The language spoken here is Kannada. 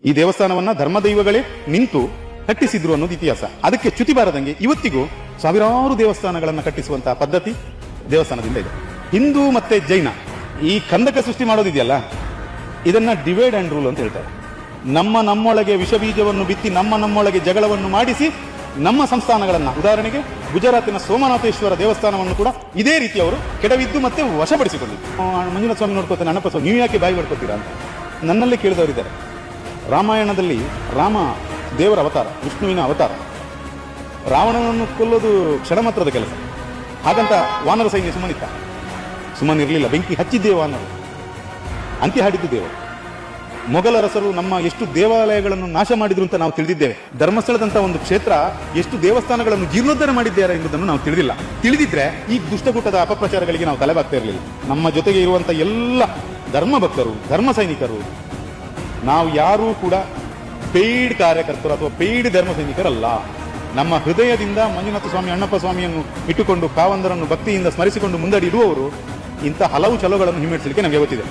ಈ ದೇವಸ್ಥಾನವನ್ನ ಧರ್ಮದೈವಗಳೇ ನಿಂತು ಕಟ್ಟಿಸಿದ್ರು ಅನ್ನೋದು ಇತಿಹಾಸ. ಅದಕ್ಕೆ ಚ್ಯುತಿ ಬಾರದಂಗೆ ಇವತ್ತಿಗೂ ಸಾವಿರಾರು ದೇವಸ್ಥಾನಗಳನ್ನು ಕಟ್ಟಿಸುವಂತಹ ಪದ್ಧತಿ ದೇವಸ್ಥಾನದಿಂದ ಇದೆ. ಹಿಂದೂ ಮತ್ತೆ ಜೈನ ಈ ಕಂದಕ ಸೃಷ್ಟಿ ಮಾಡೋದಿದೆಯಲ್ಲ, ಇದನ್ನ ಡಿವೈಡ್ ಅಂಡ್ ರೂಲ್ ಅಂತ ಹೇಳ್ತಾರೆ. ನಮ್ಮೊಳಗೆ ವಿಷಬೀಜವನ್ನು ಬಿತ್ತಿ ನಮ್ಮೊಳಗೆ ಜಗಳವನ್ನು ಮಾಡಿಸಿ ನಮ್ಮ ಸಂಸ್ಥಾನಗಳನ್ನ, ಉದಾಹರಣೆಗೆ ಗುಜರಾತಿನ ಸೋಮನಾಥೇಶ್ವರ ದೇವಸ್ಥಾನವನ್ನು ಕೂಡ ಇದೇ ರೀತಿ ಅವರು ಕೆಡವಿದ್ದು ಮತ್ತೆ ವಶಪಡಿಸಿಕೊಂಡಿದ್ದು. ಮಂಜುನಾಥ ಸ್ವಾಮಿ ನೋಡ್ಕೋತಾನೆ, ಅಣ್ಣಪ್ಪ ಸ್ವಾಮಿ ನೀವು ಯಾಕೆ ಬಾಯಿ ಮಾಡ್ಕೋತೀರಾ ಅಂತ ನನ್ನಲ್ಲೇ ಕೇಳಿದವರಿದ್ದಾರೆ. ರಾಮಾಯಣದಲ್ಲಿ ರಾಮ ದೇವರ ಅವತಾರ, ವಿಷ್ಣುವಿನ ಅವತಾರ. ರಾವಣನನ್ನು ಕೊಲ್ಲೋದು ಕ್ಷಣಮಾತ್ರದ ಕೆಲಸ. ಹಾಗಂತ ವಾನರ ಸೈನ್ಯ ಸುಮ್ಮನಿರಲಿಲ್ಲ, ಬೆಂಕಿ ಹಚ್ಚಿದ್ದೇವೆ ವಾನರು, ಅಂತ್ಯ ಹಾಡಿದ್ದು ದೇವರು. ಮೊಘಲರಸರು ನಮ್ಮ ಎಷ್ಟು ದೇವಾಲಯಗಳನ್ನು ನಾಶ ಮಾಡಿದ್ರು ಅಂತ ನಾವು ತಿಳಿದಿದ್ದೇವೆ. ಧರ್ಮಸ್ಥಳದಂತ ಒಂದು ಕ್ಷೇತ್ರ ಎಷ್ಟು ದೇವಸ್ಥಾನಗಳನ್ನು ಜೀರ್ಣೋದ್ಧಾರ ಮಾಡಿದ್ದಾರೆ ಎಂಬುದನ್ನು ನಾವು ತಿಳಿದಿಲ್ಲ. ತಿಳಿದಿದ್ರೆ ಈ ದುಷ್ಟಕೂಟದ ಅಪಪ್ರಚಾರಗಳಿಗೆ ನಾವು ತಲೆಬಾಗ್ತಾ ಇರಲಿಲ್ಲ. ನಮ್ಮ ಜೊತೆಗೆ ಇರುವಂತ ಎಲ್ಲ ಧರ್ಮ ಭಕ್ತರು, ಧರ್ಮ ಸೈನಿಕರು, ನಾವು ಯಾರೂ ಕೂಡ ಪೇಯ್ಡ್ ಕಾರ್ಯಕರ್ತರು ಅಥವಾ ಪೇಯ್ಡ್ ಧರ್ಮ ಸೈನಿಕರಲ್ಲ. ನಮ್ಮ ಹೃದಯದಿಂದ ಮಂಜುನಾಥ ಸ್ವಾಮಿ, ಅಣ್ಣಪ್ಪ ಸ್ವಾಮಿಯನ್ನು ಇಟ್ಟುಕೊಂಡು ಕಾವಂದರನ್ನು ಭಕ್ತಿಯಿಂದ ಸ್ಮರಿಸಿಕೊಂಡು ಮುಂದಡಿ ಇಡುವವರು. ಇಂಥ ಹಲವು ಚಲೋಗಳನ್ನು ಹಿಮ್ಮೆಟ್ಟಿಸಲಿಕ್ಕೆ ನಮಗೆ ಗೊತ್ತಿದೆ.